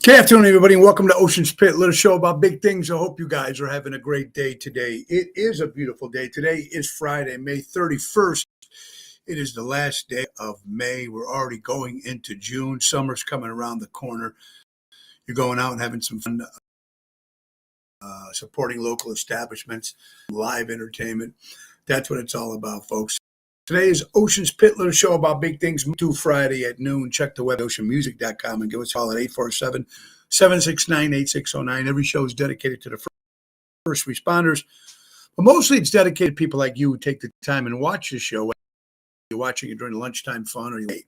Good afternoon, everybody, and welcome to Ocean's Pit, little show about big things. I hope you guys are having a great day today. It is a beautiful day. Today is Friday, May 31st. It is the last day of May. We're already going into June. Summer's coming around the corner. You're going out and having some fun, supporting local establishments, live entertainment. That's what it's all about, folks. Today is Ocean's Pit, little show about big things. To Friday at noon. Check the web, oceanmusic.com, and give us a call at 847-769-8609. Every show is dedicated to the first responders, but mostly it's dedicated to people like you who take the time and watch the show. You're watching it during the lunchtime fun or you wait.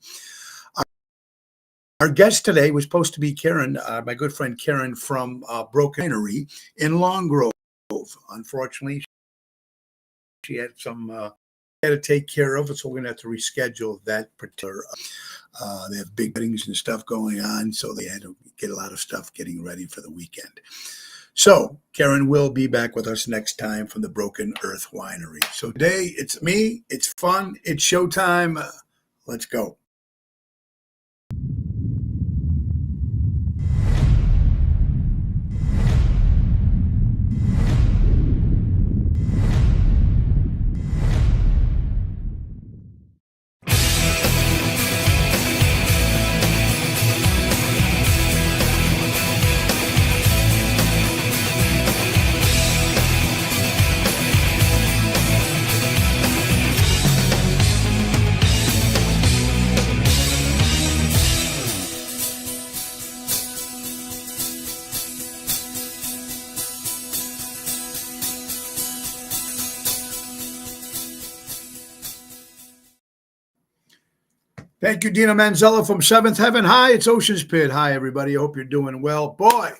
Our guest today was supposed to be Karen, my good friend Karen from Broken Winery in Long Grove. Unfortunately, she had some had to take care of it, so we're going to have to reschedule that particular. They have big weddings and stuff going on, so they had to get a lot of stuff getting ready for the weekend. So Karen will be back with us next time from the Broken Earth Winery. So today it's me, it's fun, it's showtime. Let's go. Thank you, Dina Manzella from Seventh Heaven. Hi, it's Ocean's Pit. Hi, everybody. I hope you're doing well. Boy,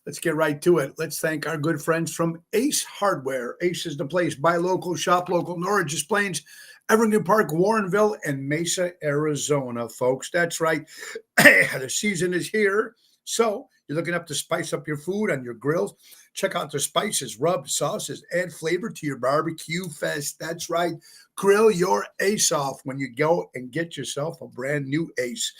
let's get right to it. Let's thank our good friends from Ace Hardware. Ace is the place. Buy local, shop local. Norridges Plains, Evergreen Park, Warrenville, and Mesa, Arizona, folks. That's right. The season is here. So you're looking up to spice up your food on your grills. Check out the spices, rubs, sauces, add flavor to your barbecue fest. That's right. Grill your ace off when you go and get yourself a brand new ace.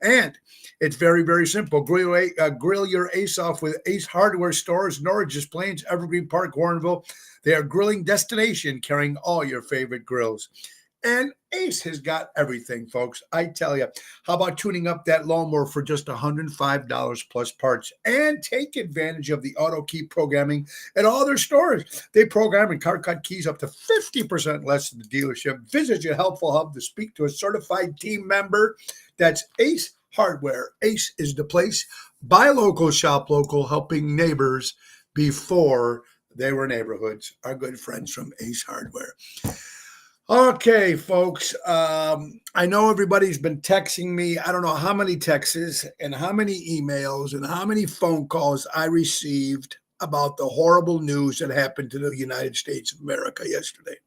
And it's very, very simple. Grill your ace off with Ace Hardware Stores, Norridges Plains, Evergreen Park, Warrenville. They are grilling destination carrying all your favorite grills. And Ace has got everything, folks. I tell you, how about tuning up that lawnmower for just $105 plus parts and take advantage of the auto key programming at all their stores. They program and car cut keys up to 50% less than the dealership. Visit your helpful hub to speak to a certified team member. That's Ace Hardware. Ace is the place. Buy local, shop local, helping neighbors before they were neighborhoods. Our good friends from Ace Hardware. Okay, folks, I know everybody's been texting me. I don't know how many texts and how many emails and how many phone calls I received about the horrible news that happened to the United States of America yesterday.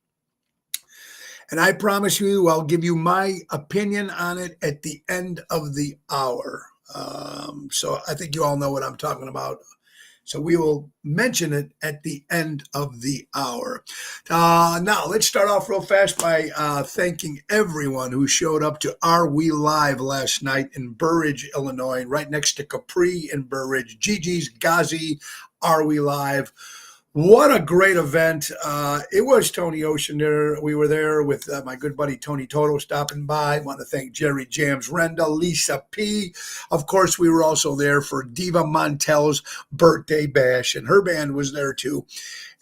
And I promise you, I'll give you my opinion on it at the end of the hour. So I think you all know what I'm talking about. So we will mention it at the end of the hour. Now, let's start off real fast by thanking everyone who showed up to Are We Live last night in Burridge, Illinois, right next to Capri in Burridge. Gigi's Ghazi, Are We Live. What a great event. It was Tony Ocean there. We were there with my good buddy Tony Toto stopping by. I want to thank Jerry Jams Renda, Lisa P. Of course, we were also there for Diva Montel's birthday bash, and her band was there too.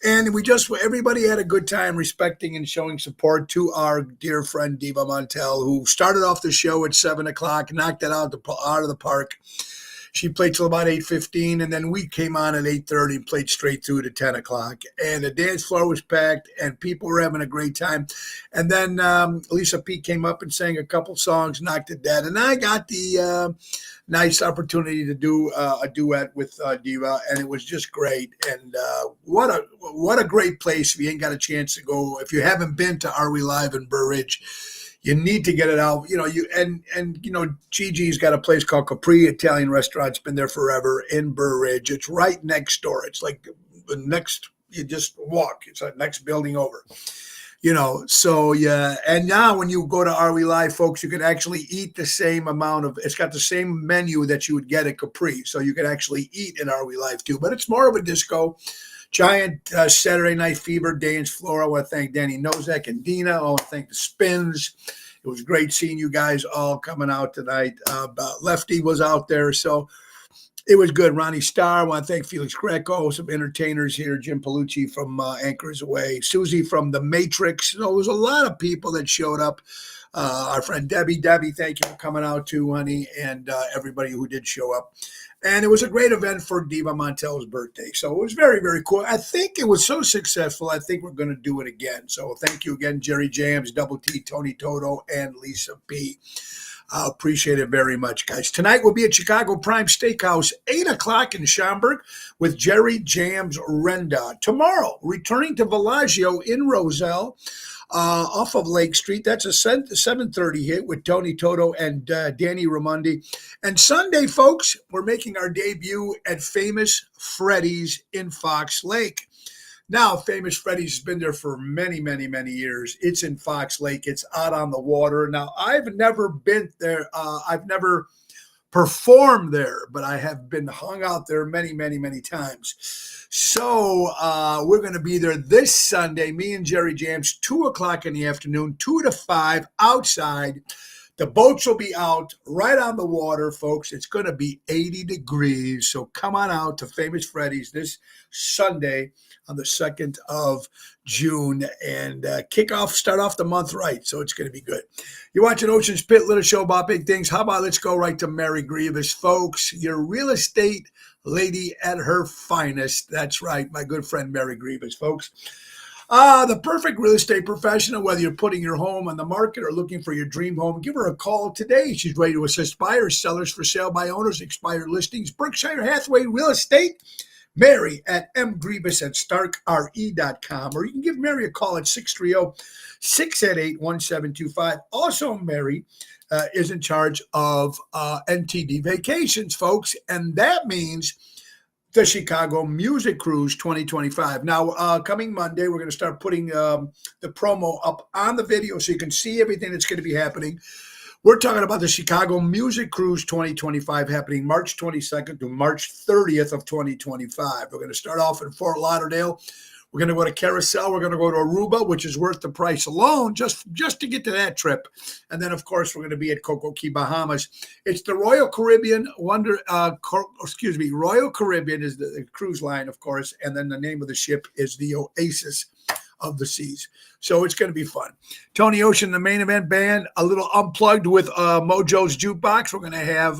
And everybody had a good time respecting and showing support to our dear friend Diva Montel, who started off the show at 7 o'clock, knocked it out of the park. She played till about 8:15, and then we came on at 8:30 and played straight through to 10 o'clock. And the dance floor was packed, and people were having a great time. And then Lisa P. came up and sang a couple songs, knocked it dead. And I got the nice opportunity to do a duet with Diva, and it was just great. And what a great place. If you ain't got a chance to go, if you haven't been to Are We Live in Burridge, you need to get it out. Gigi's got a place called Capri Italian Restaurant. It's been there forever in Burridge. It's right next door. It's like the next, you just walk. It's the next building over. So yeah. And now when you go to Are We Live, folks, you can actually eat the same amount of, it's got the same menu that you would get at Capri. So you can actually eat in Are We Live too, but it's more of a disco. Giant Saturday Night Fever dance floor. I want to thank Danny Nozak and Dina. I want to thank the Spins. It was great seeing you guys all coming out tonight. Lefty was out there. So it was good. Ronnie Starr. I want to thank Felix Greco, some entertainers here. Jim Palucci from Anchors Away. Susie from The Matrix. So there was a lot of people that showed up. Our friend Debbie. Debbie, thank you for coming out too, honey, and everybody who did show up. And it was a great event for Diva Montel's birthday. So it was very, very cool. I think it was so successful, I think we're going to do it again. So thank you again, Jerry Jams, Double T, Tony Toto, and Lisa P. I appreciate it very much, guys. Tonight we'll be at Chicago Prime Steakhouse, 8 o'clock in Schaumburg with Jerry Jams Renda. Tomorrow, returning to Villaggio in Roselle, off of Lake Street. That's a 7:30 hit with Tony Toto and Danny Raimondi. And Sunday, folks, we're making our debut at Famous Freddy's in Fox Lake. Now, Famous Freddy's has been there for many, many, many years. It's in Fox Lake. It's out on the water. Now, I've never been there. I've never performed there, but I have been hung out there many, many, many times. So we're going to be there this Sunday, me and Jerry Jams, 2 o'clock in the afternoon, 2 to 5 outside. The boats will be out right on the water, folks. It's going to be 80 degrees. So come on out to Famous Freddy's this Sunday on the 2nd of June and start off the month right. So it's going to be good. You're watching Ocean's Pit, little show about big things. How about let's go right to Mary Grievous, folks, your real estate lady at her finest. That's right, my good friend Mary Grievous, folks. The perfect real estate professional, whether you're putting your home on the market or looking for your dream home, give her a call today. She's ready to assist buyers, sellers, for sale by owners, expired listings, Berkshire Hathaway Real Estate. Mary at mgrievous@starkre.com, or you can give Mary a call at 630-688-1725. Also, Mary is in charge of NTD Vacations, folks, and that means the Chicago Music Cruise 2025. Now, coming Monday, we're going to start putting the promo up on the video so you can see everything that's going to be happening. We're talking about the Chicago Music Cruise 2025 happening March 22nd to March 30th of 2025. We're going to start off in Fort Lauderdale. We're going to go to Carousel. We're going to go to Aruba, which is worth the price alone just to get to that trip. And then, of course, we're going to be at Coco Key, Bahamas. It's the Royal Caribbean Royal Caribbean is the cruise line, of course. And then the name of the ship is the Oasis of the Seas. So it's going to be fun. Tony Ocean, the main event band, a little unplugged with Mojo's Jukebox. We're going to have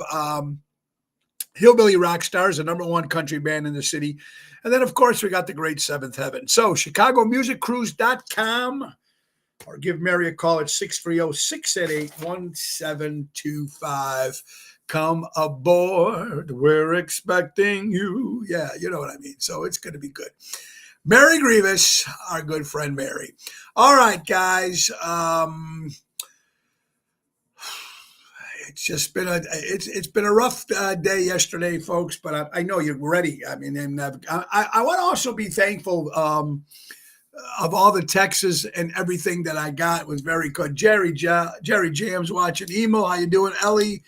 Hillbilly Rockstars, the #1 country band in the city. And then, of course, we got the great Seventh Heaven. So ChicagoMusicCruise.com, or give Mary a call at 630-688-1725. Come aboard. We're expecting you. Yeah, you know what I mean. So it's going to be good. Mary Grievous, our good friend Mary. All right, guys. It's just been it's been a rough day yesterday, folks. But I know you're ready. I mean, and I want to also be thankful of all the texts and everything that I got. It was very good. Jerry Jams watching. Emo, how you doing? Ellie.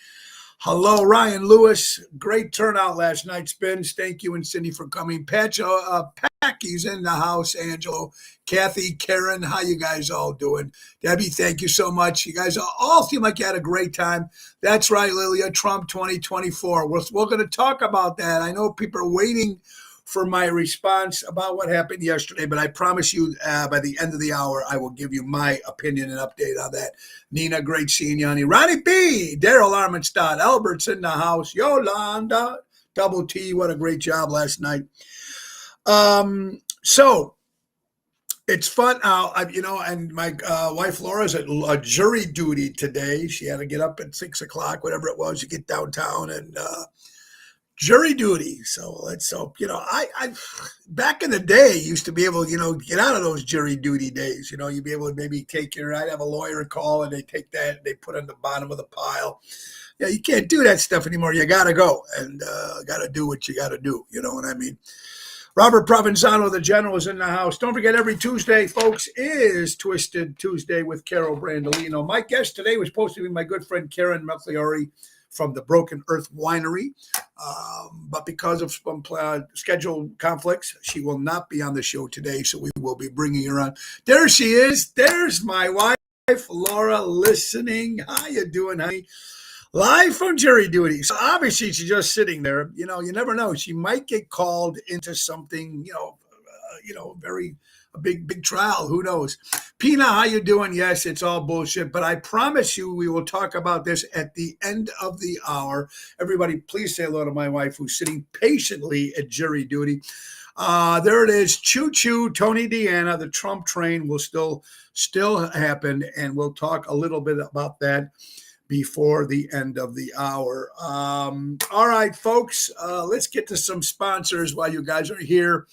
Hello, Ryan Lewis. Great turnout last night, Spins. Thank you and Cindy for coming. Packy's in the house. Angelo, Kathy, Karen, how you guys all doing? Debbie, thank you so much. You guys all seem like you had a great time. That's right, Lilia. Trump 2024. We're going to talk about that. I know people are waiting for my response about what happened yesterday, but I promise you by the end of the hour, I will give you my opinion and update on that. Nina, great seeing you, honey. Ronnie B, Daryl Armenstadt, Albert's in the house. Yolanda, Double T, what a great job last night. So it's fun now, and my wife Laura's at jury duty today. She had to get up at 6 o'clock, whatever it was, to get downtown and jury duty. So I back in the day used to be able to, get out of those jury duty days. You'd be able to maybe I'd have a lawyer call and they take that and they put it on the bottom of the pile. Yeah, you can't do that stuff anymore. You got to go and got to do what you got to do. You know what I mean? Robert Provenzano, the general, is in the house. Don't forget, every Tuesday, folks, is Twisted Tuesday with Carol Brandolino. My guest today was supposed to be my good friend Karen Magliori from the Broken Earth Winery. But because of some schedule conflicts, she will not be on the show today, so we will be bringing her on. There she is. There's my wife, Laura, listening. How you doing, honey? Live from jury duty. So obviously she's just sitting there. You know, you never know. She might get called into something, very a big trial. Who knows? Pina, how you doing? Yes, it's all bullshit, but I promise you we will talk about this at the end of the hour. Everybody, please say hello to my wife who's sitting patiently at jury duty. There it is. Choo choo, Tony Deanna. The Trump train will still happen, and we'll talk a little bit about that before the end of the hour. All right, folks, let's get to some sponsors while you guys are here.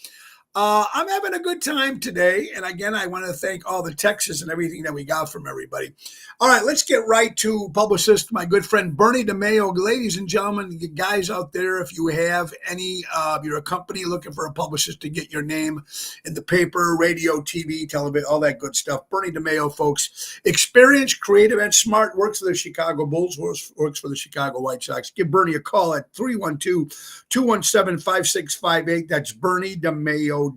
I'm having a good time today. And again, I want to thank all the texts and everything that we got from everybody. All right, let's get right to publicist, my good friend Bernie DeMayo. Ladies and gentlemen, you guys out there, if you have any, you're a company looking for a publicist to get your name in the paper, radio, TV, television, all that good stuff. Bernie DeMayo, folks, experienced, creative, and smart, works for the Chicago Bulls, works for the Chicago White Sox. Give Bernie a call at 312-217-5658. That's BernieDeMayo.com,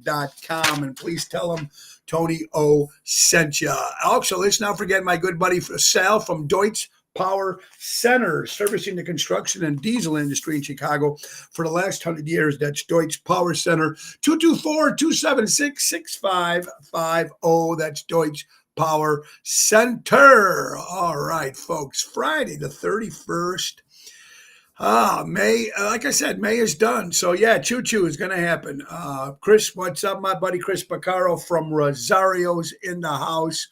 and please tell him Tony O sent you. Also, let's not forget my good buddy Sal from Deutsch Power Center, servicing the construction and diesel industry in Chicago for the last 100 years. That's Deutsch Power Center, 224-276-6550. That's Deutsch Power Center. All right, folks, Friday the 31st. May, like I said, May is done. So, yeah, choo-choo is going to happen. Chris, what's up? My buddy Chris Picaro from Rosario's in the house.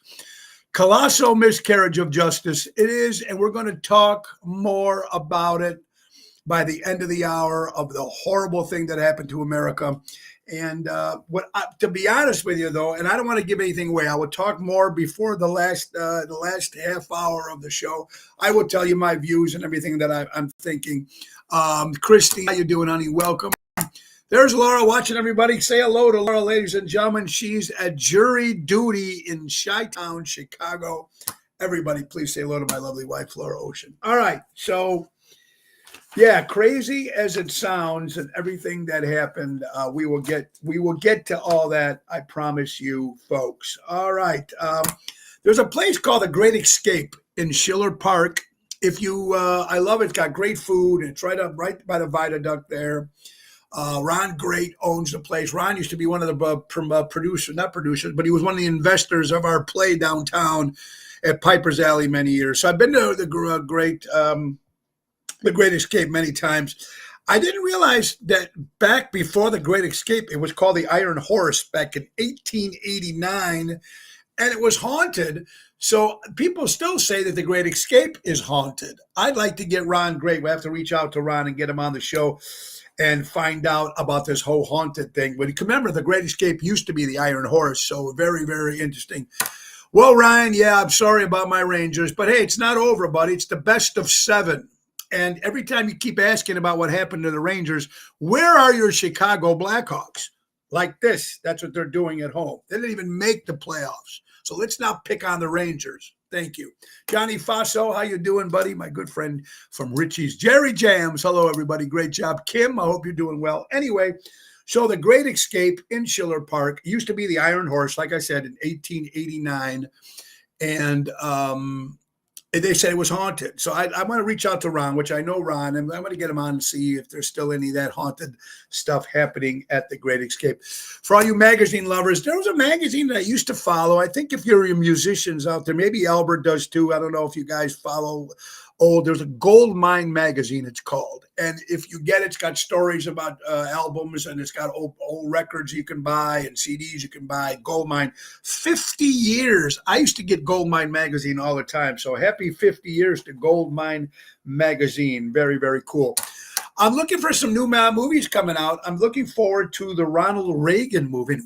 Colossal miscarriage of justice. It is, and we're going to talk more about it by the end of the hour of the horrible thing that happened to America. And to be honest with you, though, and I don't want to give anything away, I will talk more before the last half hour of the show. I will tell you my views and everything that I'm thinking. Christy, how you doing, honey? Welcome. There's Laura watching, everybody. Say hello to Laura, ladies and gentlemen. She's at jury duty in Chi-Town, Chicago. Everybody, please say hello to my lovely wife, Laura Ocean. All right, so... yeah, crazy as it sounds and everything that happened, we will get to all that, I promise you, folks. All right. There's a place called The Great Escape in Schiller Park. If you, I love it. It's got great food. And it's right by the viaduct there. Ron Great owns the place. Ron used to be one of the producers, not producers, but he was one of the investors of our play downtown at Piper's Alley many years. So I've been to the Great Escape many times. I didn't realize that back before The Great Escape, it was called the Iron Horse back in 1889, and it was haunted. So people still say that The Great Escape is haunted. I'd like to get Ron Great. We have to reach out to Ron and get him on the show and find out about this whole haunted thing. But remember, The Great Escape used to be the Iron Horse, so very, very interesting. Well, Ryan, yeah, I'm sorry about my Rangers, but hey, it's not over, buddy. It's the best of 7. And every time you keep asking about what happened to the Rangers, where are your Chicago Blackhawks? Like this, that's what they're doing at home. They didn't even make the playoffs. So let's not pick on the Rangers. Thank you. Johnny Faso, how you doing, buddy? My good friend from Richie's. Jerry Jams, hello, everybody. Great job. Kim, I hope you're doing well. Anyway, so The Great Escape in Schiller Park used to be the Iron Horse, like I said, in 1889. And they said it was haunted. So I want to reach out to Ron, which I know Ron, and I'm going to get him on and see if there's still any of that haunted stuff happening at The Great Escape. For all you magazine lovers, there was a magazine that I used to follow. I think if you're musicians out there, maybe Albert does too. I don't know if you guys follow there's a Gold Mine magazine, it's called. And if you get it, it's got stories about albums, and it's got old records you can buy and CDs you can buy. Gold Mine, 50 years. I used to get Gold Mine magazine all the time. So happy 50 years to Gold Mine magazine. Very, very cool. I'm looking for some new movies coming out. I'm looking forward to the Ronald Reagan movie.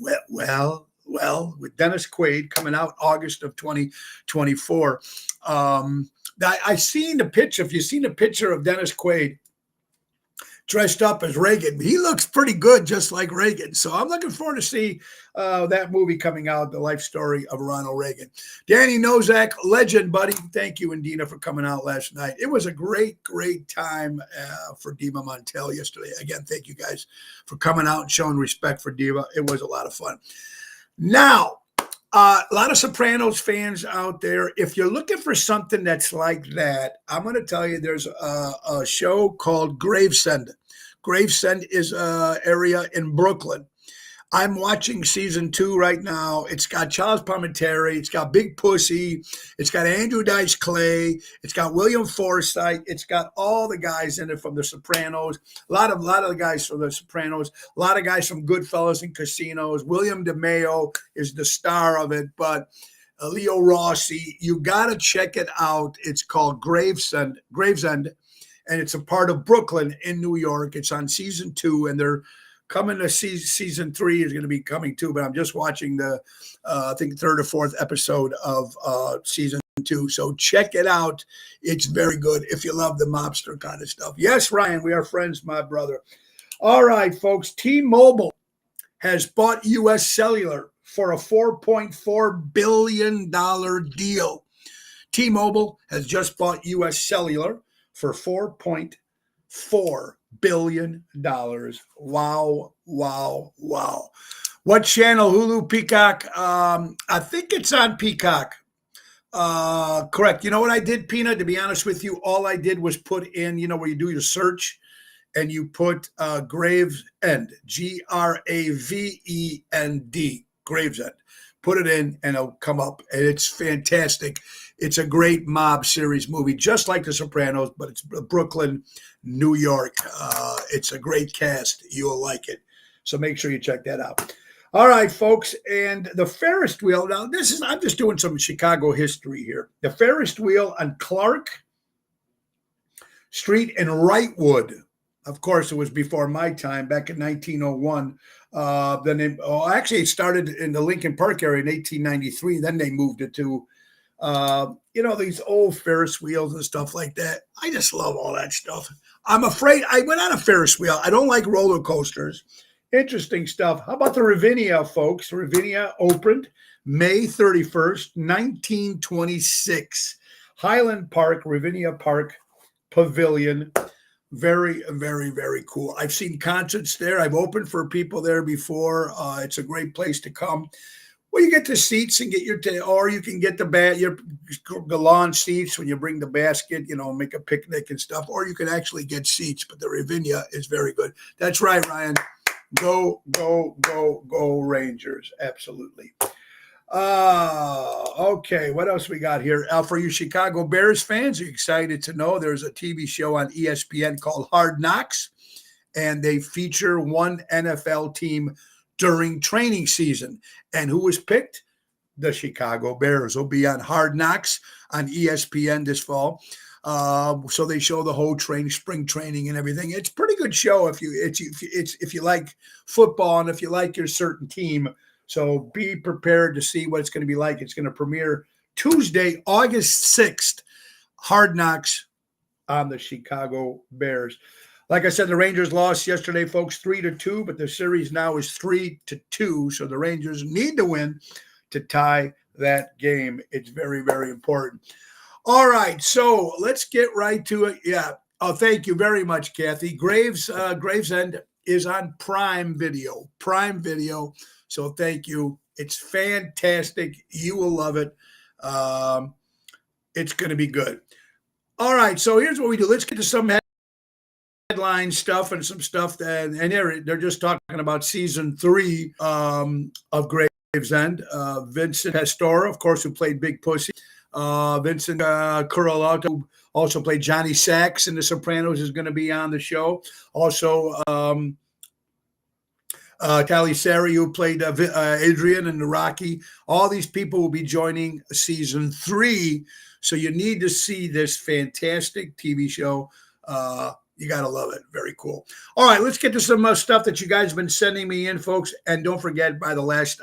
Well, with Dennis Quaid coming out August of 2024. I seen the picture. If you've seen the picture of Dennis Quaid, dressed up as Reagan. He looks pretty good, just like Reagan. So I'm looking forward to see that movie coming out, the life story of Ronald Reagan. Danny Nozak, legend, buddy. Thank you, Indina, for coming out last night. It was a great, great time for Diva Montel yesterday. Again, thank you guys for coming out and showing respect for Diva. It was a lot of fun. Now, a lot of Sopranos fans out there. If you're looking for something that's like that, I'm going to tell you there's a show called Gravesend. Gravesend is an area in Brooklyn. I'm watching season 2 right now. It's got Charles Palminteri. It's got Big Pussy. It's got Andrew Dice Clay. It's got William Forsythe. It's got all the guys in it from The Sopranos. A lot of the guys from The Sopranos. A lot of guys from Goodfellas and Casinos. William DeMeo is the star of it, but Leo Rossi. You got to check it out. It's called Gravesend, and it's a part of Brooklyn in New York. It's on season 2, and they're coming to season 3 is going to be coming too, but I'm just watching the, I think, 3rd or 4th episode of season 2. So check it out. It's very good if you love the mobster kind of stuff. Yes, Ryan, we are friends, my brother. All right, folks. T-Mobile has bought U.S. Cellular for a $4.4 billion deal. T-Mobile has just bought U.S. Cellular for $4.4 billion. Wow, wow, wow. What channel? Hulu, Peacock? I think it's on Peacock. Correct. You know what I did, Pina? To be honest with you, all I did was put in, where you do your search and you put Gravesend, Gravend, Gravesend. Put it in and it'll come up. And it's fantastic. It's a great mob series movie, just like The Sopranos, but it's Brooklyn, New York. It's a great cast. You'll like it. So make sure you check that out. All right, folks. And the Ferris wheel. Now, I'm just doing some Chicago history here. The Ferris wheel on Clark Street in Wrightwood. Of course, it was before my time, back in 1901. Actually, it started in the Lincoln Park area in 1893. Then they moved it to these old Ferris wheels and stuff like that. I just love all that stuff. I'm afraid I went on a Ferris wheel. I don't like roller coasters. Interesting stuff. How about the Ravinia, folks? Ravinia opened May 31st, 1926. Highland Park, Ravinia Park Pavilion. Very, very, very cool. I've seen concerts there. I've opened for people there before. It's a great place to come. Well, you get the seats and or you can get the lawn seats when you bring the basket, make a picnic and stuff, or you can actually get seats. But the Ravinia is very good. That's right, Ryan. Go, go, go, go Rangers. Absolutely. Okay, what else we got here? For you Chicago Bears fans, are you excited to know there's a TV show on ESPN called Hard Knocks, and they feature one NFL team during training season. And who was picked? The Chicago Bears. Will be on Hard Knocks on ESPN this fall. So they show the whole spring training and everything. It's a pretty good show if you like football and if you like your certain team. So be prepared to see what it's going to be like. It's going to premiere Tuesday, August 6th. Hard Knocks on the Chicago Bears. Like I said, the Rangers lost yesterday, folks, 3-2, but the series now is 3-2. So the Rangers need to win to tie that game. It's very, very important. All right, so let's get right to it. Yeah. Oh, thank you very much, Kathy. Gravesend is on Prime Video. Prime Video. So thank you. It's fantastic. You will love it. It's going to be good. All right, so here's what we do. Let's get to some headline stuff and some stuff and they're just talking about season 3 of Gravesend. Vincent Pastore, of course, who played Big Pussy. Vincent Corleone, who also played Johnny Sacks in The Sopranos, is going to be on the show. Also, Talisari, who played Adrian in the Rocky. All these people will be joining season 3. So you need to see this fantastic TV show. You got to love it. Very cool. All right, let's get to some stuff that you guys have been sending me in, folks. And don't forget, by the last,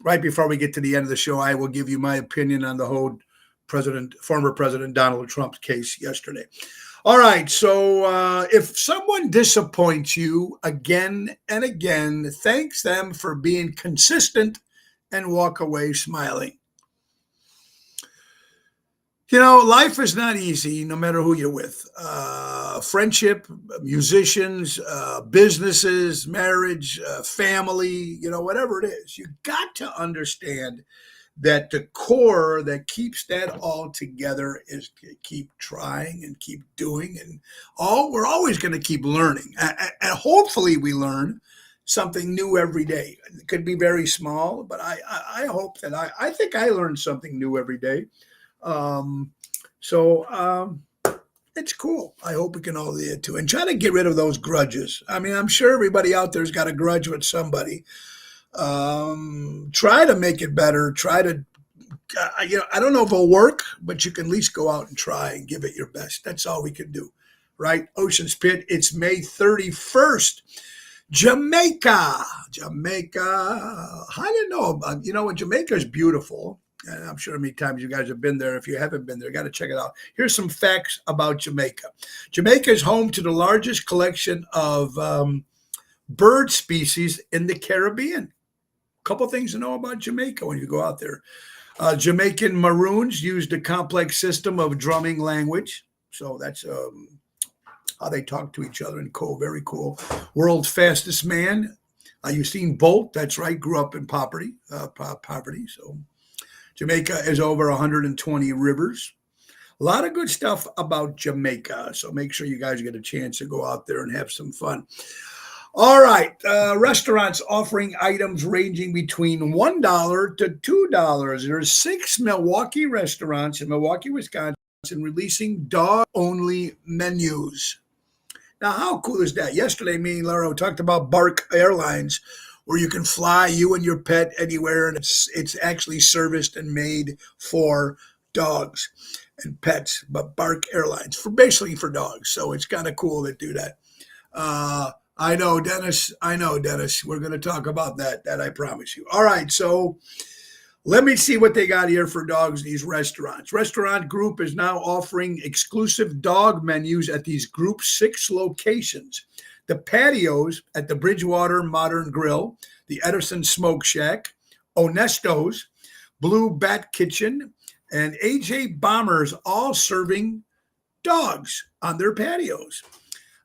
right before we get to the end of the show, I will give you my opinion on the whole former President Donald Trump's case yesterday. All right. So if someone disappoints you again and again, thanks them for being consistent and walk away smiling. You know, life is not easy no matter who you're with. Friendship, musicians, businesses, marriage, family, whatever it is. You got to understand that the core that keeps that all together is to keep trying and keep doing, and we're always going to keep learning, and hopefully we learn something new every day. It could be very small, but I hope that I think I learn something new every day. um, so it's cool. I hope we can all do it too, and try to get rid of those grudges. I mean, I'm sure everybody out there's got a grudge with somebody. Try to make it better. Try to, I don't know if it'll work, but you can at least go out and try and give it your best. That's all we can do, right? Ocean's Pit. It's May 31st. Jamaica. I didn't know about, what Jamaica is beautiful. And I'm sure many times you guys have been there. If you haven't been there, got to check it out. Here's some facts about Jamaica. Jamaica is home to the largest collection of bird species in the Caribbean. Couple things to know about Jamaica when you go out there. Jamaican Maroons used a complex system of drumming language. So that's how they talk to each other, and cool, very cool. World's fastest man, Usain Bolt, that's right, grew up in poverty. So Jamaica is over 120 rivers. A lot of good stuff about Jamaica. So make sure you guys get a chance to go out there and have some fun. All right. Restaurants offering items ranging between $1 to $2. There's 6 Milwaukee restaurants in Milwaukee, Wisconsin, releasing dog-only menus. Now, how cool is that? Yesterday, me and Laura talked about Bark Airlines, where you can fly you and your pet anywhere, and it's actually serviced and made for dogs and pets, but Bark Airlines, basically for dogs. So it's kind of cool to do that. I know, Dennis. We're going to talk about that I promise you. All right, so let me see what they got here for dogs in these restaurants. Restaurant Group is now offering exclusive dog menus at these Group 6 locations. The patios at the Bridgewater Modern Grill, the Edison Smoke Shack, Onesto's, Blue Bat Kitchen, and AJ Bombers, all serving dogs on their patios.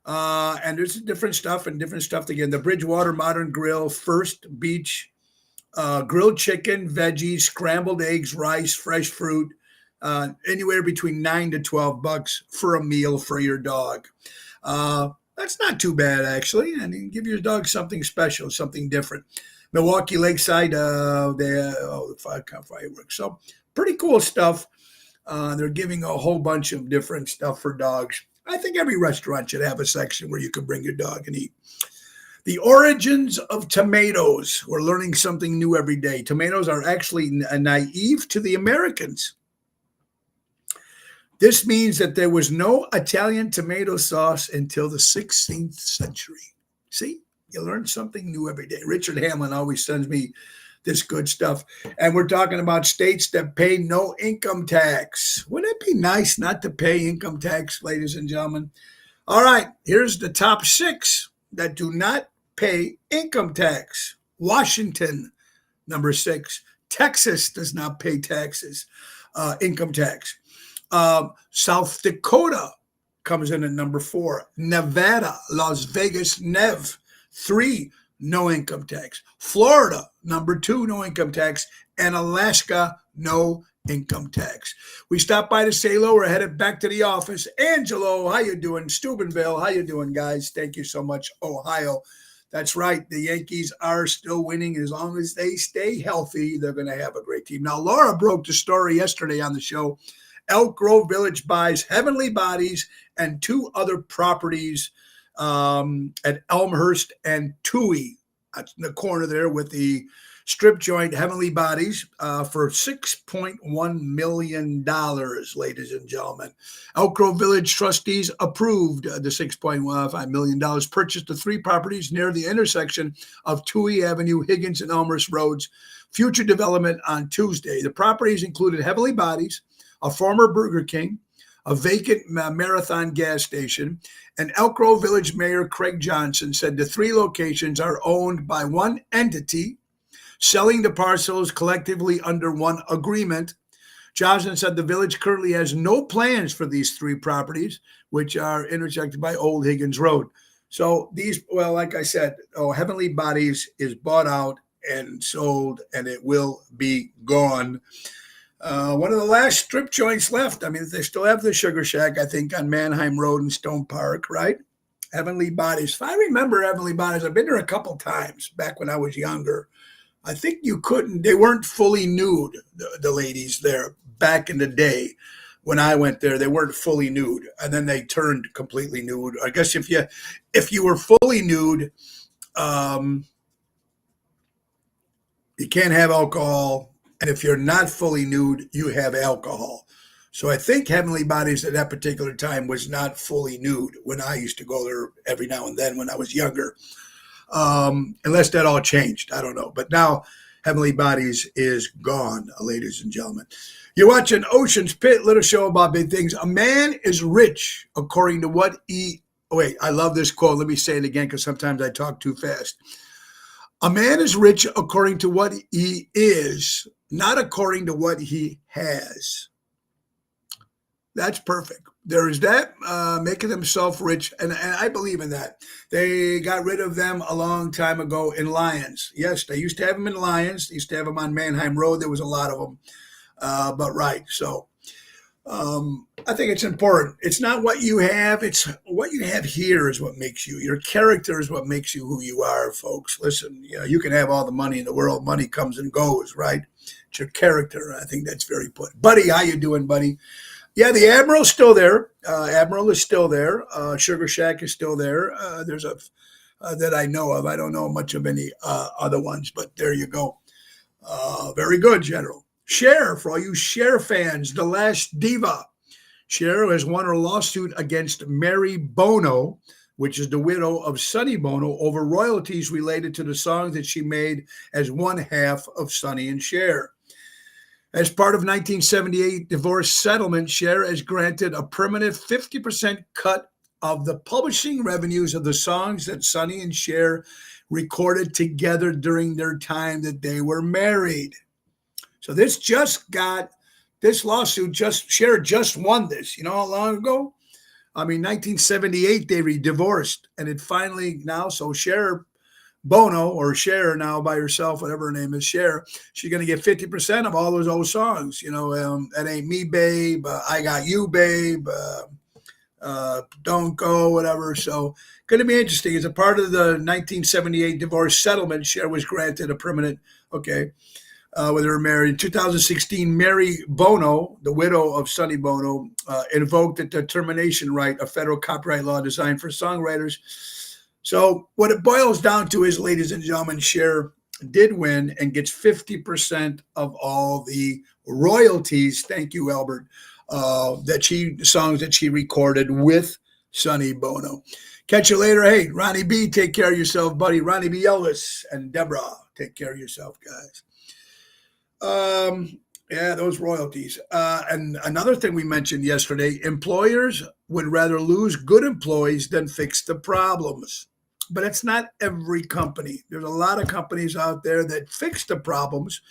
And there's different stuff again. The Bridgewater Modern Grill, First Beach, grilled chicken, veggies, scrambled eggs, rice, fresh fruit, anywhere between $9 to $12 for a meal for your dog. That's not too bad, actually. And you can give your dog something special, something different. Milwaukee Lakeside, the fireworks. So pretty cool stuff. They're giving a whole bunch of different stuff for dogs. I think every restaurant should have a section where you can bring your dog and eat. The origins of tomatoes. We're learning something new every day. Tomatoes are actually naive to the Americans. This means that there was no Italian tomato sauce until the 16th century. See, you learn something new every day. Richard Hamlin always sends me this good stuff. And we're talking about states that pay no income tax. Wouldn't it be nice not to pay income tax, ladies and gentlemen? All right, here's the top 6 that do not pay income tax. Washington, number 6. Texas does not pay income tax. South Dakota comes in at number 4. Nevada, Las Vegas, Nev, 3. No income tax. Florida, number 2, no income tax. And Alaska, no income tax. We stopped by to say hello. We're headed back to the office. Angelo, how you doing? Steubenville, how you doing, guys? Thank you so much, Ohio. That's right. The Yankees are still winning. As long as they stay healthy, they're going to have a great team. Now, Laura broke the story yesterday on the show. Elk Grove Village buys Heavenly Bodies and 2 other properties at Elmhurst and Toohey. That's in the corner there with the strip joint Heavenly Bodies for $6.1 million, ladies and gentlemen. Elk Grove Village trustees approved the $6.5 million, purchased the 3 properties near the intersection of Toohey Avenue, Higgins, and Elmhurst Roads. Future development on Tuesday. The properties included Heavenly Bodies, a former Burger King, a vacant Marathon gas station, and Elk Grove Village Mayor Craig Johnson said the three locations are owned by one entity, selling the parcels collectively under one agreement. Johnson said the village currently has no plans for these three properties, which are intersected by Old Higgins Road. So these, well, like I said, Heavenly Bodies is bought out and sold, and it will be gone. One of the last strip joints left. I mean, they still have the Sugar Shack, I think, on Manheim Road in Stone Park, right? Heavenly Bodies. If I remember Heavenly Bodies, I've been there a couple times back when I was younger. I think you couldn't, they weren't fully nude, the ladies there back in the day. When I went there, they weren't fully nude, and then they turned completely nude. I guess if you were fully nude, you can't have alcohol, and if you're not fully nude, you have alcohol. So I think Heavenly Bodies at that particular time was not fully nude when I used to go there every now and then when I was younger. Unless that all changed, I don't know. But now Heavenly Bodies is gone, ladies and gentlemen. You're watching Ocean's Pit, little show about big things. A man is rich according to what he... Oh, wait, I love this quote. Let me say it again because sometimes I talk too fast. A man is rich according to what he is, not according to what he has. That's perfect. There is that, making themselves rich, and I believe in that. They got rid of them a long time ago in Lyons. Yes, they used to have them in Lyons. They used to have them on Manheim Road. There was a lot of them. But right, so I think it's important. It's not what you have. It's what you have here is what makes you. Your character is what makes you who you are, folks. Listen, you can have all the money in the world. Money comes and goes, right? It's your character. I think that's very important. Buddy, how you doing, buddy? Yeah, the Admiral's still there. Admiral is still there. Sugar Shack is still there. There's a that I know of. I don't know much of any other ones, but there you go. Very good, General. Cher, for all you Cher fans, The Last Diva. Cher has won her lawsuit against Mary Bono, which is the widow of Sonny Bono, over royalties related to the songs that she made as one half of Sonny and Cher. As part of 1978 divorce settlement, Cher has granted a permanent 50% cut of the publishing revenues of the songs that Sonny and Cher recorded together during their time that they were married. So this lawsuit, Cher just won this. You know how long ago? I mean, 1978, they divorced, and it finally now, so Cher Bono, or Cher now by herself, whatever her name is, Cher, she's going to get 50% of all those old songs. That Ain't Me, Babe, I Got You, Babe, Don't Go, whatever. So going to be interesting. As a part of the 1978 divorce settlement, Cher was granted a permanent, whether they're married. In 2016, Mary Bono, the widow of Sonny Bono, invoked the termination right of federal copyright law designed for songwriters. So what it boils down to is, ladies and gentlemen, Cher did win and gets 50% of all the royalties. Thank you, Albert. Songs that she recorded with Sonny Bono. Catch you later. Hey, Ronnie B, take care of yourself, buddy. Ronnie B. Ellis and Deborah, take care of yourself, guys. Yeah, those royalties. And another thing we mentioned yesterday, employers would rather lose good employees than fix the problems. But it's not every company. There's a lot of companies out there that fix the problems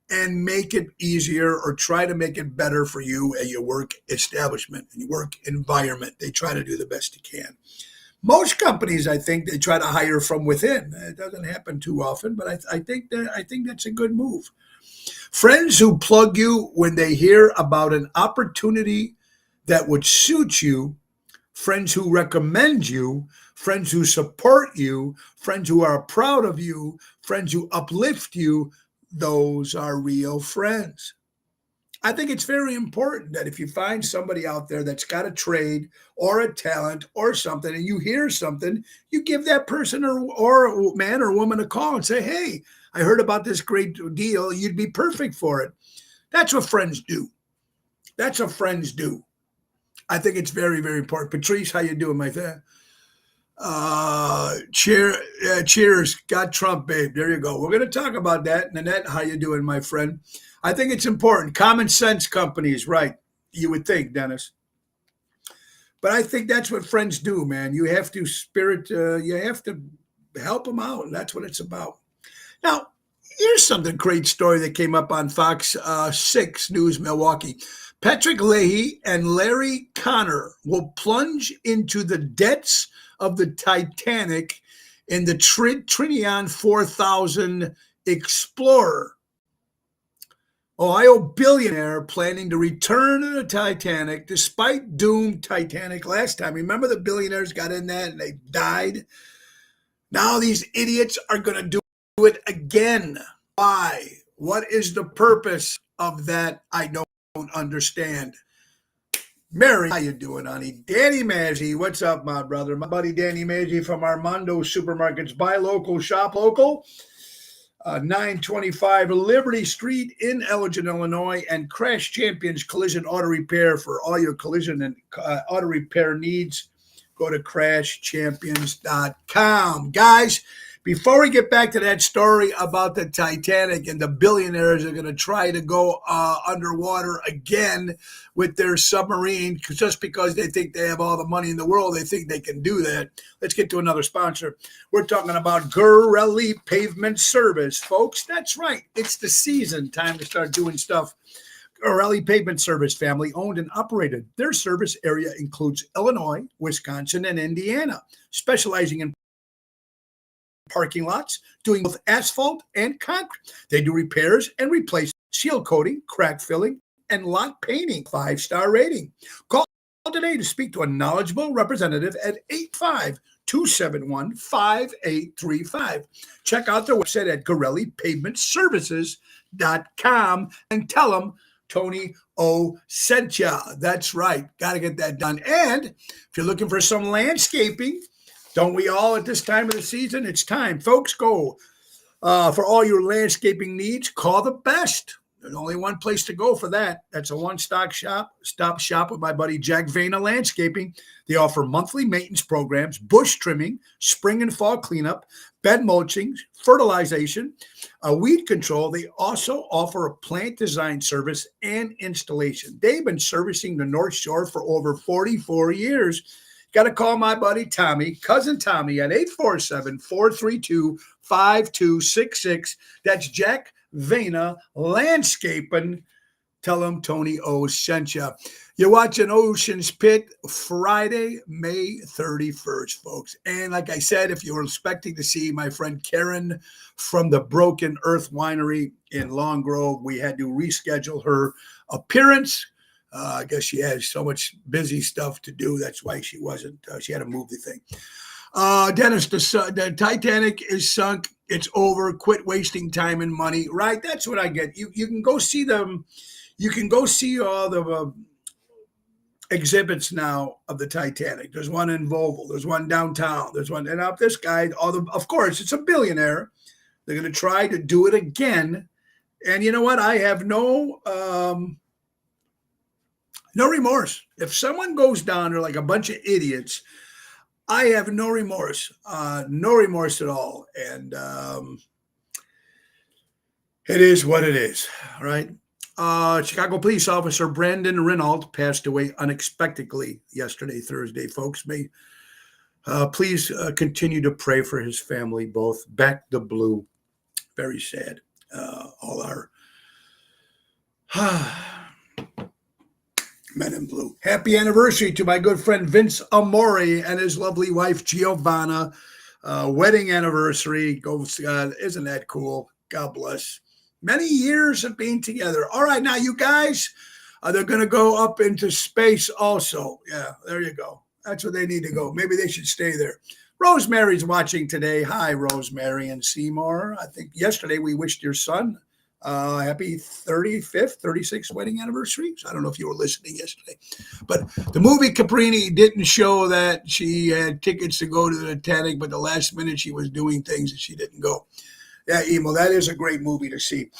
and make it easier or try to make it better for you at your work establishment and your work environment. They try to do the best they can. Most companies, I think, they try to hire from within. It doesn't happen too often, but I think that's a good move. Friends who plug you when they hear about an opportunity that would suit you, friends who recommend you, friends who support you, friends who are proud of you, friends who uplift you, those are real friends. I think it's very important that if you find somebody out there that's got a trade or a talent or something, and you hear something, you give that person or man or woman a call and say, hey, I heard about this great deal. You'd be perfect for it. That's what friends do. That's what friends do. I think it's very, very important. Patrice, how you doing, my friend? Cheers. Got Trump, babe. There you go. We're going to talk about that. Nanette, how you doing, my friend? I think it's important. Common sense companies, right? You would think, Dennis. But I think that's what friends do, man. You have to you have to help them out. And that's what it's about. Now, here's something great story that came up on Fox 6 News Milwaukee. Patrick Leahy and Larry Connor will plunge into the depths of the Titanic in the Trinion 4000 Explorer. Ohio billionaire planning to return to the Titanic despite doomed Titanic last time. Remember the billionaires got in that and they died? Now these idiots are going to do it again. Why? What is the purpose of that? I don't understand. Mary, how you doing, honey? Danny Maggi, what's up, my brother? My buddy Danny Maggi from Armando Supermarkets. Buy local, shop local. 925 Liberty Street in Elgin, Illinois, and Crash Champions Collision Auto Repair for all your collision and auto repair needs. Go to crashchampions.com. Guys, before we get back to that story about the Titanic and the billionaires are going to try to go underwater again with their submarine just because they think they have all the money in the world, they think they can do that. Let's get to another sponsor. We're talking about Gurley Pavement Service, folks. That's right. It's the season. Time to start doing stuff. Gurley Pavement Service, family owned and operated. Their service area includes Illinois, Wisconsin, and Indiana, specializing in parking lots, doing both asphalt and concrete. They do repairs and replace seal coating, crack filling, and lot painting. 5-star rating. Call today to speak to a knowledgeable representative at 852-771-5835. Check out their website at GorelliPavementServices.com and tell them Tony O sent ya. That's right. Got to get that done. And if you're looking for some landscaping, don't we all at this time of the season? It's time. Folks, go. For all your landscaping needs, call the best. There's only one place to go for that. That's a one-stop shop with my buddy Jack Vena Landscaping. They offer monthly maintenance programs, bush trimming, spring and fall cleanup, bed mulching, fertilization, weed control. They also offer a plant design service and installation. They've been servicing the North Shore for over 44 years. Got to call my buddy Tommy, cousin Tommy, at 847-432-5266. That's Jack Vena Landscaping. Tell him Tony O sent you. You're watching Ocean's Pit Friday, May 31st, folks. And like I said, if you were expecting to see my friend Karen from the Broken Earth Winery in Long Grove, we had to reschedule her appearance. I guess she has so much busy stuff to do. That's why she wasn't. She had to move the thing. Dennis, the Titanic is sunk. It's over. Quit wasting time and money. Right? That's what I get. You can go see them. You can go see all the exhibits now of the Titanic. There's one in Vogel. There's one downtown. There's one. And up this guy, of course, it's a billionaire. They're going to try to do it again. And you know what? I have no remorse. If someone goes down there like a bunch of idiots, I have no remorse at all. And it is what it is, right? Chicago police officer Brandon Renault passed away unexpectedly yesterday, Thursday, folks. May please continue to pray for his family, both. Back the blue. Very sad. All our men in blue. Happy anniversary to my good friend Vince Amore and his lovely wife Giovanna. Wedding anniversary. Isn't that cool? God bless. Many years of being together. All right, now you guys, they're going to go up into space also. Yeah, there you go. That's where they need to go. Maybe they should stay there. Rosemary's watching today. Hi, Rosemary and Seymour. I think yesterday we wished your son happy 35th, 36th wedding anniversary. So I don't know if you were listening yesterday. But the movie Caprini didn't show that she had tickets to go to the Titanic, but the last minute she was doing things and she didn't go. Yeah, Emo, that is a great movie to see.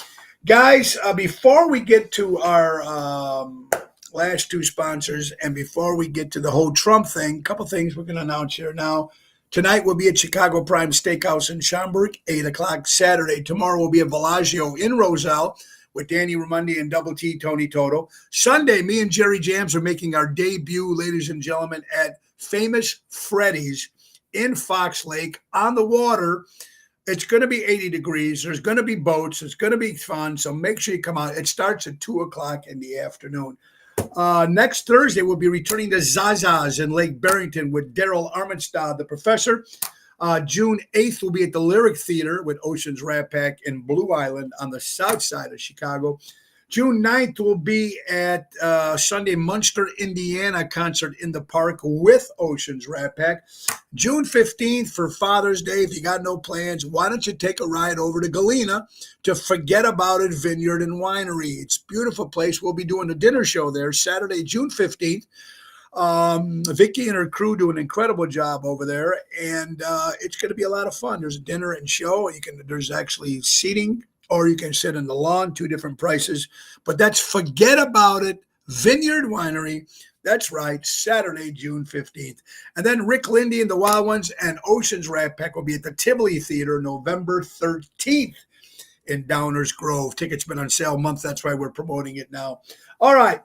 Guys, before we get to our last two sponsors and before we get to the whole Trump thing, a couple things we're going to announce here now. Tonight we'll be at Chicago Prime Steakhouse in Schaumburg, 8 o'clock Saturday. Tomorrow we'll be at Bellagio in Roselle with Danny Ramundi and Double T Tony Toto. Sunday, me and Jerry Jams are making our debut, ladies and gentlemen, at Famous Freddy's in Fox Lake on the water. It's going to be 80 degrees. There's going to be boats. It's going to be fun. So make sure you come out. It starts at 2 o'clock in the afternoon. Next Thursday, we'll be returning to Zaza's in Lake Barrington with Daryl Armenstad, the professor. June 8th, we'll be at the Lyric Theater with Oceans Rat Pack in Blue Island on the south side of Chicago. June 9th, we'll be at Sunday Munster, Indiana concert in the park with Oceans Rat Pack. June 15th for Father's Day, if you got no plans, why don't you take a ride over to Galena to Forget About It Vineyard and Winery. It's a beautiful place. We'll be doing a dinner show there Saturday, June 15th. Vicky and her crew do an incredible job over there, and it's going to be a lot of fun. There's a dinner and show. There's actually seating, or you can sit in the lawn, 2 different prices. But that's Forget About It Vineyard Winery. That's right, Saturday, June 15th. And then Rick Lindy and the Wild Ones and Oceans Rat Pack will be at the Tivoli Theater November 13th in Downers Grove. Tickets been on sale a month. That's why we're promoting it now. All right.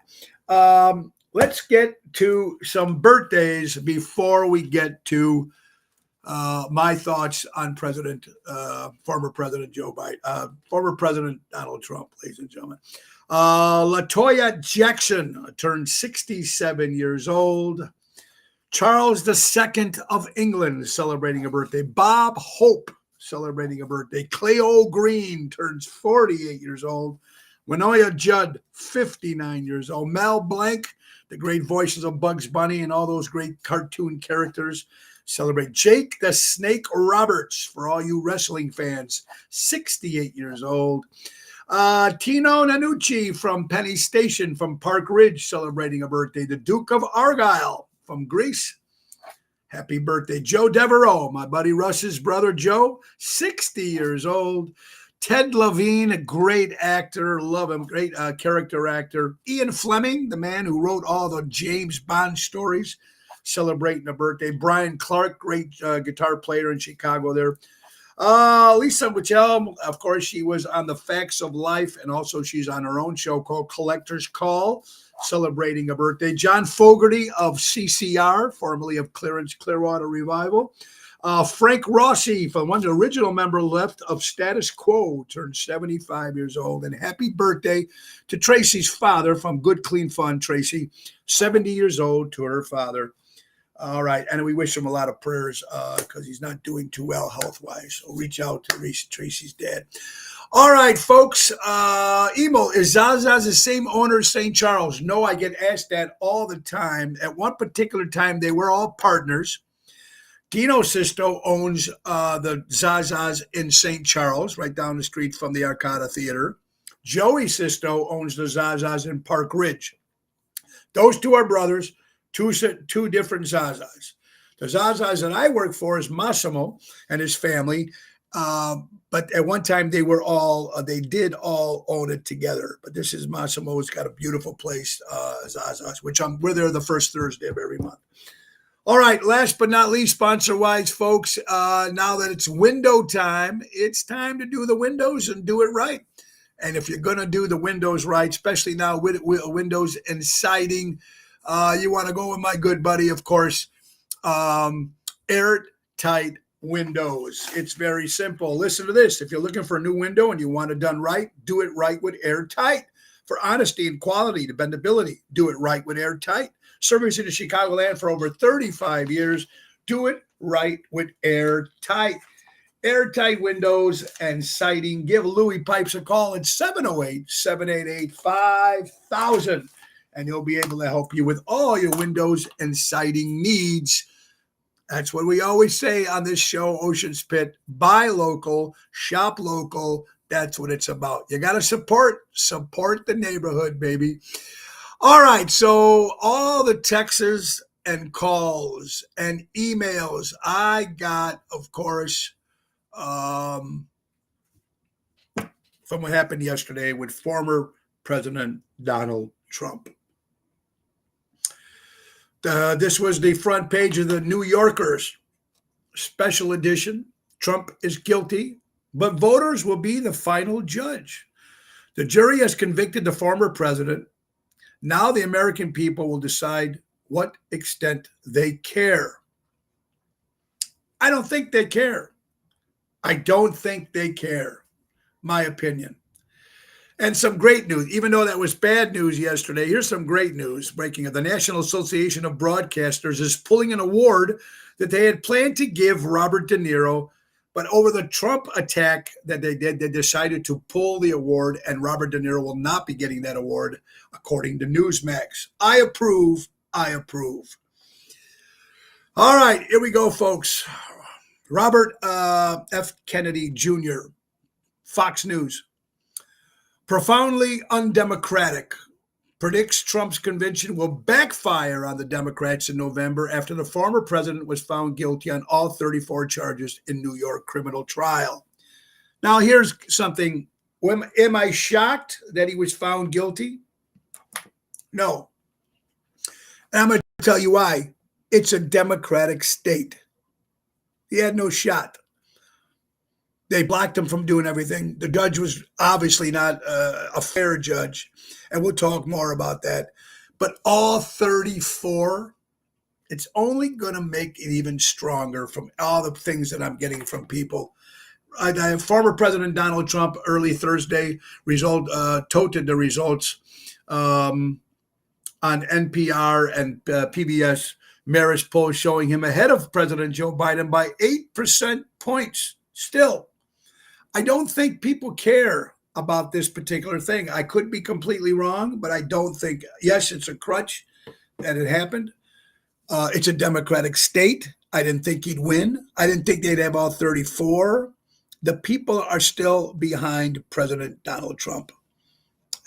Let's get to some birthdays before we get to my thoughts on former President Joe Biden, former President Donald Trump, ladies and gentlemen. LaToya Jackson turned 67 years old. Charles II of England celebrating a birthday. Bob Hope celebrating a birthday. Cleo Green turns 48 years old. Winoya Judd, 59 years old. Mel Blanc, the great voices of Bugs Bunny and all those great cartoon characters, celebrate. Jake the Snake Roberts, for all you wrestling fans, 68 years old. Tino Nanucci from Penny Station from Park Ridge celebrating a birthday. The Duke of Argyle from Greece, happy birthday. Joe Devereaux, my buddy Russ's brother Joe, 60 years old. Ted Levine, a great actor, love him, great character actor. Ian Fleming, the man who wrote all the James Bond stories, celebrating a birthday. Brian Clark, great guitar player in Chicago there. Lisa Wachtel, of course, she was on The Facts of Life, and also she's on her own show called Collector's Call, celebrating a birthday. John Fogerty of CCR, formerly of Clearwater Revival. Frank Rossi, from one of the original member left of Status Quo, turned 75 years old. And happy birthday to Tracy's father from Good Clean Fun, Tracy, 70 years old, to her father. All right. And we wish him a lot of prayers because he's not doing too well health-wise. So reach out to Tracy's dad. All right, folks. Emo, is Zaza's the same owner as St. Charles? No, I get asked that all the time. At one particular time, they were all partners. Dino Sisto owns the Zaza's in St. Charles, right down the street from the Arcada Theater. Joey Sisto owns the Zaza's in Park Ridge. Those two are brothers, two different Zaza's. The Zaza's that I work for is Massimo and his family, but at one time they did all own it together. But this is Massimo's got a beautiful place, Zaza's, which we're there the first Thursday of every month. All right, last but not least, sponsor-wise, folks, now that it's window time, it's time to do the windows and do it right. And if you're going to do the windows right, especially now with windows and siding, you want to go with my good buddy, of course, Airtight Windows. It's very simple. Listen to this. If you're looking for a new window and you want it done right, do it right with Airtight. For honesty and quality, dependability, do it right with Airtight. Servicing the Chicagoland for over 35 years. Do it right with Airtight. Airtight Windows and Siding. Give Louis Pipes a call at 708-788-5000, and he'll be able to help you with all your windows and siding needs. That's what we always say on this show, Ocean's Pit. Buy local, shop local. That's what it's about. You got to support the neighborhood, baby. All right, so all the texts and calls and emails I got, of course, from what happened yesterday with former President Donald Trump. This was the front page of the New Yorker's special edition. Trump is guilty, but voters will be the final judge. The jury has convicted the former president. Now the American people will decide what extent they care. I don't think they care. I don't think they care. My opinion. And some great news, even though that was bad news yesterday, here's some great news breaking. The National Association of Broadcasters is pulling an award that they had planned to give Robert De Niro, but over the Trump attack that they did, they decided to pull the award, and Robert De Niro will not be getting that award, according to Newsmax. I approve. I approve. All right, here we go, folks. Robert F. Kennedy Jr., Fox News. Profoundly undemocratic. Predicts Trump's convention will backfire on the Democrats in November after the former president was found guilty on all 34 charges in New York criminal trial. Now, here's something. Am I shocked that he was found guilty? No. And I'm going to tell you why. It's a Democratic state. He had no shot. They blocked him from doing everything. The judge was obviously not a fair judge, and we'll talk more about that. But all 34, it's only going to make it even stronger from all the things that I'm getting from people. Former President Donald Trump early Thursday touted the results on NPR and PBS Marist poll showing him ahead of President Joe Biden by 8% points. Still, I don't think people care about this particular thing. I could be completely wrong, but I don't think, yes, it's a crutch that it happened. It's a Democratic state. I didn't think he'd win. I didn't think they'd have all 34. The people are still behind President Donald Trump.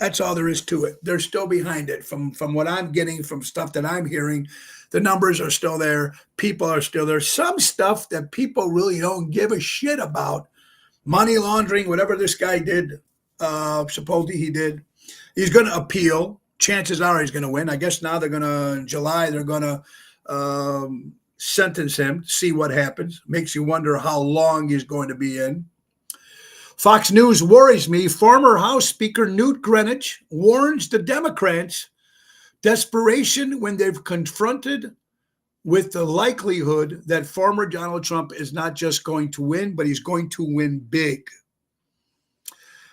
That's all there is to it. They're still behind it. From what I'm getting, from stuff that I'm hearing, the numbers are still there. People are still there. Some stuff that people really don't give a shit about. Money laundering, whatever this guy did, supposedly he did, he's going to appeal. Chances are he's going to win. I guess now in July, they're going to sentence him, see what happens. Makes you wonder how long he's going to be in. Fox News worries me. Former House Speaker Newt Gingrich warns the Democrats desperation when they've confronted with the likelihood that former Donald Trump is not just going to win, but he's going to win big.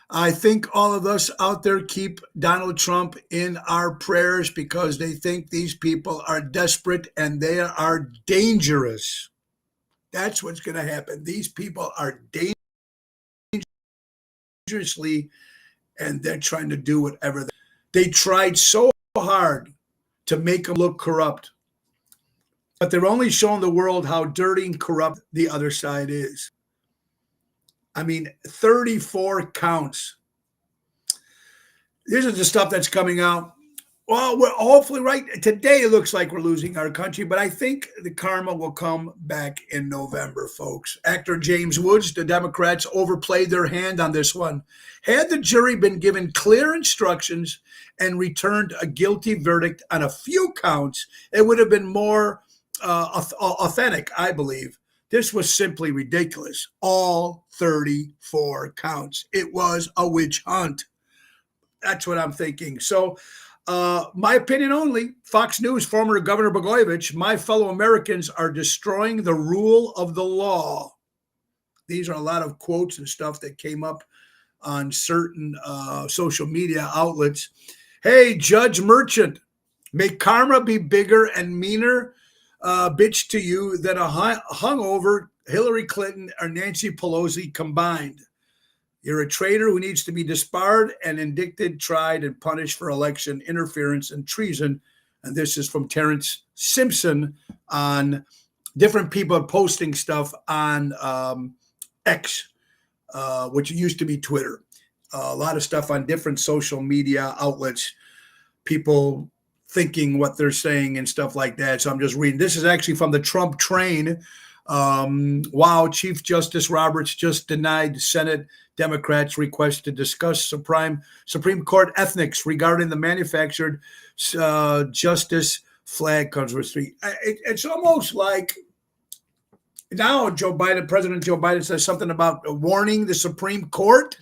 I think all of us out there keep Donald Trump in our prayers because they think these people are desperate and they are dangerous. That's what's going to happen. These people are dangerously, and they're trying to do whatever. They tried so hard to make him look corrupt. But they're only showing the world how dirty and corrupt the other side is. I mean, 34 counts. This is the stuff that's coming out. Well, we're hopefully right. Today it looks like we're losing our country, but I think the karma will come back in November, folks. Actor James Woods, the Democrats overplayed their hand on this one. Had the jury been given clear instructions and returned a guilty verdict on a few counts, it would have been more authentic, I believe. This was simply ridiculous. All 34 counts. It was a witch hunt. That's what I'm thinking. So, my opinion only. Fox News, former Governor Blagojevich, my fellow Americans are destroying the rule of the law. These are a lot of quotes and stuff that came up on certain social media outlets. Hey, Judge Merchant, may karma be bigger and meaner bitch to you than a hungover Hillary Clinton or Nancy Pelosi combined. You're a traitor who needs to be disbarred and indicted, tried, and punished for election interference and treason. And this is from Terrence Simpson on different people posting stuff on X, which used to be Twitter. A lot of stuff on different social media outlets, people thinking what they're saying and stuff like that. So I'm just reading. This is actually from the Trump train. Wow, Chief Justice Roberts just denied Senate Democrats' request to discuss Supreme Court ethics regarding the manufactured justice flag controversy. It's almost like now President Joe Biden says something about warning the Supreme Court.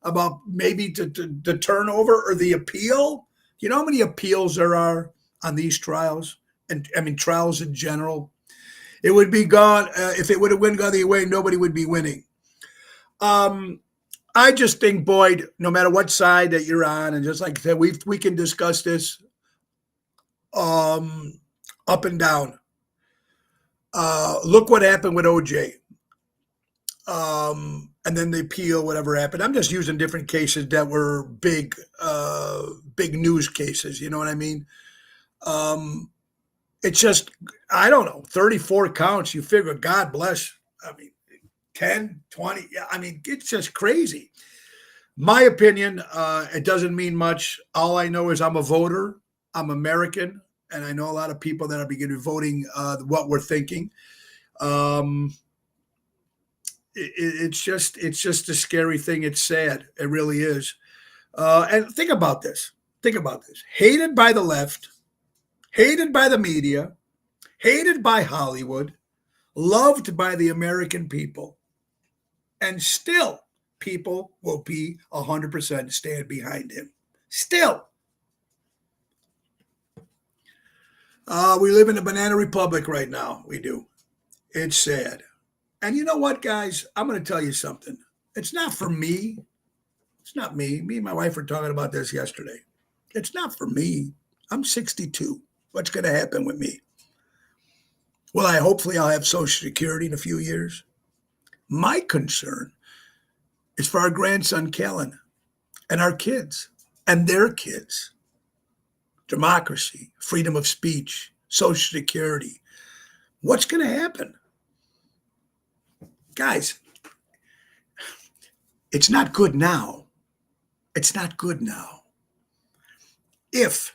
about maybe the turnover or the appeal. You know how many appeals there are on these trials? And I mean, trials in general. It would be gone. If it would have gone the other way, nobody would be winning. Um, I just think, Boyd, no matter what side that you're on, and just like I said, we can discuss this um, up and down. Look what happened with OJ. And then the appeal, whatever happened. I'm just using different cases that were big news cases. You know what I mean? Um, it's just, I don't know, 34 counts. You figure, God bless. I mean, 10, 20. Yeah, I mean, it's just crazy. My opinion, it doesn't mean much. All I know is I'm a voter. I'm American, and I know a lot of people that are beginning voting what we're thinking. Um, it's just a scary thing. It's sad. It really is. And think about this. Think about this. Hated by the left, hated by the media, hated by Hollywood, loved by the American people, and still people will be 100% stand behind him. Still. We live in a banana republic right now. We do. It's sad. And you know what, guys? I'm going to tell you something. It's not for me. It's not me. Me and my wife were talking about this yesterday. It's not for me. I'm 62. What's going to happen with me? Well, hopefully I'll have Social Security in a few years. My concern is for our grandson, Kellen, and our kids and their kids. Democracy, freedom of speech, Social Security. What's going to happen? Guys, it's not good now. It's not good now. If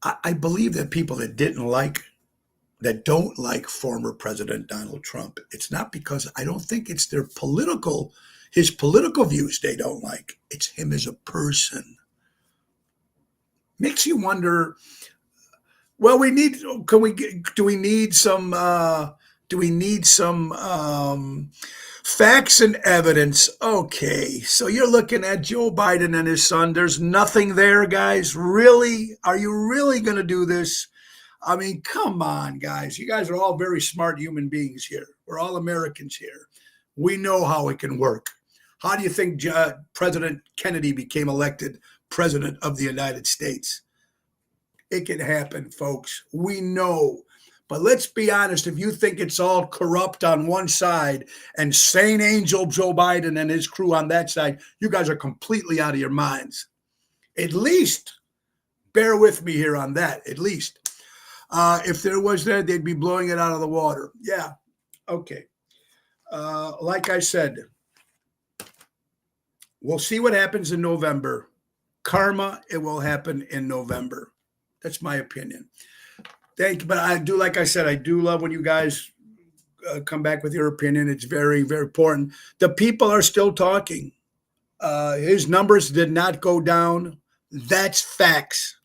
I believe that people that don't like former President Donald Trump, it's not because I don't think it's his political views they don't like. It's him as a person. Makes you wonder, well, do we need some facts and evidence? Okay, so you're looking at Joe Biden and his son. There's nothing there, guys. Really? Are you really going to do this? I mean, come on, guys. You guys are all very smart human beings here. We're all Americans here. We know how it can work. How do you think President Kennedy became elected president of the United States? It can happen, folks. We know. But let's be honest, if you think it's all corrupt on one side and Saint Angel Joe Biden and his crew on that side, you guys are completely out of your minds. At least bear with me here on that, at least. If there was that, they'd be blowing it out of the water. Yeah, okay. Like I said, we'll see what happens in November. Karma, it will happen in November. That's my opinion. Thank you. But I do, like I said, I do love when you guys come back with your opinion. It's very, very important. The people are still talking. His numbers did not go down. That's facts.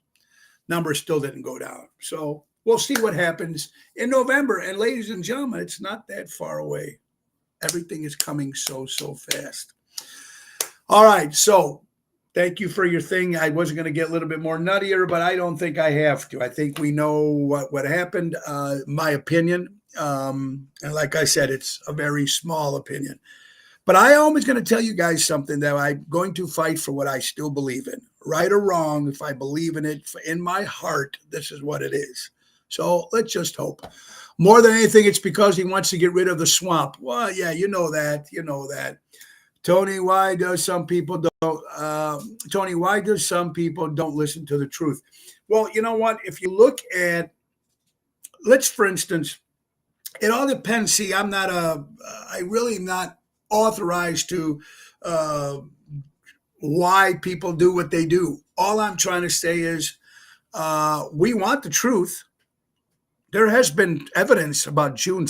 Numbers still didn't go down. So we'll see what happens in November. And ladies and gentlemen, it's not that far away. Everything is coming so fast. All right. So thank you for your thing. I wasn't going to get a little bit more nuttier, but I don't think I have to. I think we know what happened, my opinion. And like I said, it's a very small opinion. But I am always going to tell you guys something that I'm going to fight for what I still believe in. Right or wrong, if I believe in it in my heart, this is what it is. So let's just hope. More than anything, it's because he wants to get rid of the swamp. Well, yeah, you know that. You know that. Tony, why do some people don't listen to the truth? Well, you know what? If you look at, for instance, it all depends. See, I really not authorized to why people do what they do. All I'm trying to say is we want the truth. There has been evidence about January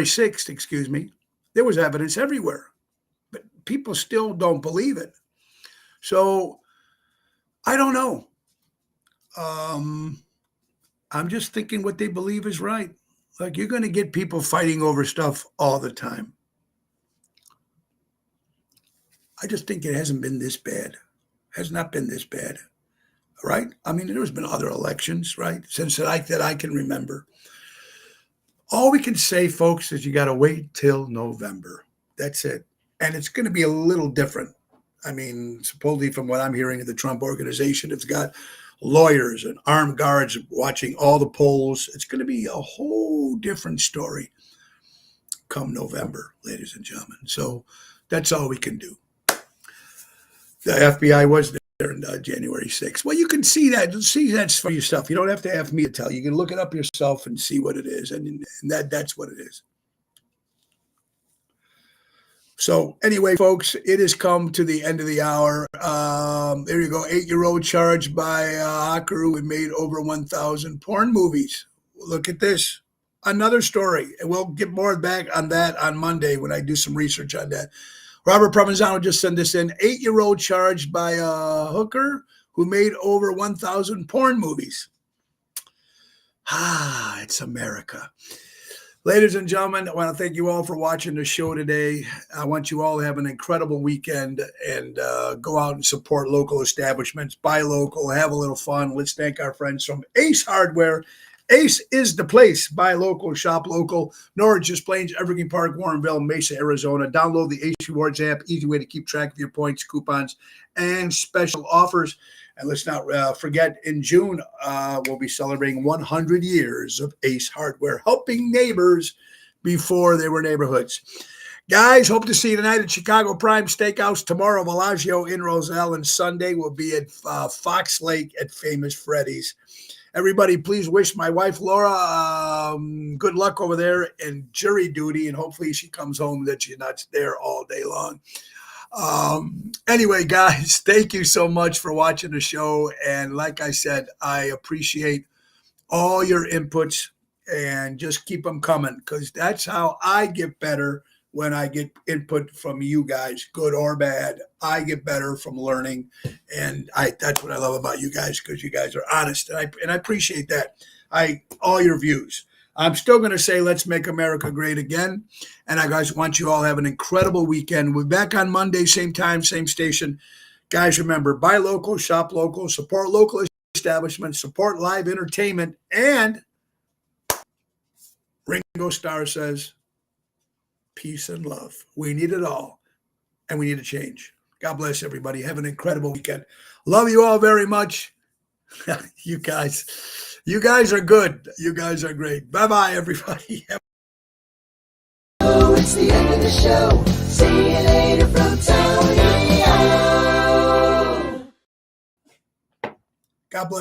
6th, excuse me. There was evidence everywhere, but people still don't believe it. So I don't know. I'm just thinking what they believe is right. Like, you're going to get people fighting over stuff all the time. I just think it hasn't been this bad. Has not been this bad, right? I mean, there's been other elections, right? Since that I can remember. All we can say, folks, is you got to wait till November. That's it. And it's going to be a little different. I mean, supposedly from what I'm hearing of the Trump organization, it's got lawyers and armed guards watching all the polls. It's going to be a whole different story come November, ladies and gentlemen. So that's all we can do. The FBI was there on January 6th. Well, you can see that. See that for yourself. You don't have to have me to tell you. You can look it up yourself and see what it is. And that's what it is. So anyway, folks, it has come to the end of the hour. There you go. 8-year-old charged by a hacker who had made over 1,000 porn movies. Look at this. Another story. And we'll get more back on that on Monday when I do some research on that. Robert Provenzano just sent this in. 8-year-old charged by a hooker who made over 1,000 porn movies. It's America. Ladies and gentlemen, I want to thank you all for watching the show today. I want you all to have an incredible weekend and go out and support local establishments, buy local, have a little fun. Let's thank our friends from Ace Hardware. Ace is the place. Buy local, shop local. Norridge, Des Plaines, Evergreen Park, Warrenville, Mesa, Arizona. Download the Ace Rewards app. Easy way to keep track of your points, coupons, and special offers. And let's not forget, in June, we'll be celebrating 100 years of Ace Hardware, helping neighbors before they were neighborhoods. Guys, hope to see you tonight at Chicago Prime Steakhouse. Tomorrow, Bellagio in Roselle. And Sunday, we'll be at Fox Lake at Famous Freddy's. Everybody, please wish my wife, Laura, good luck over there in jury duty. And hopefully she comes home that she's not there all day long. Anyway, guys, thank you so much for watching the show. And like I said, I appreciate all your inputs and just keep them coming because that's how I get better when I get input from you guys, good or bad. I get better from learning. And that's what I love about you guys because you guys are honest. And I appreciate that. All your views. I'm still going to say, let's make America great again. And I guys want you all to have an incredible weekend. We're back on Monday, same time, same station. Guys, remember, buy local, shop local, support local establishments, support live entertainment. And Ringo Starr says, peace and love. We need it all. And we need to change. God bless everybody. Have an incredible weekend. Love you all very much. You guys are good. You guys are great. Bye-bye, everybody. Oh, it's the end of the show. See you later from Tony. God bless.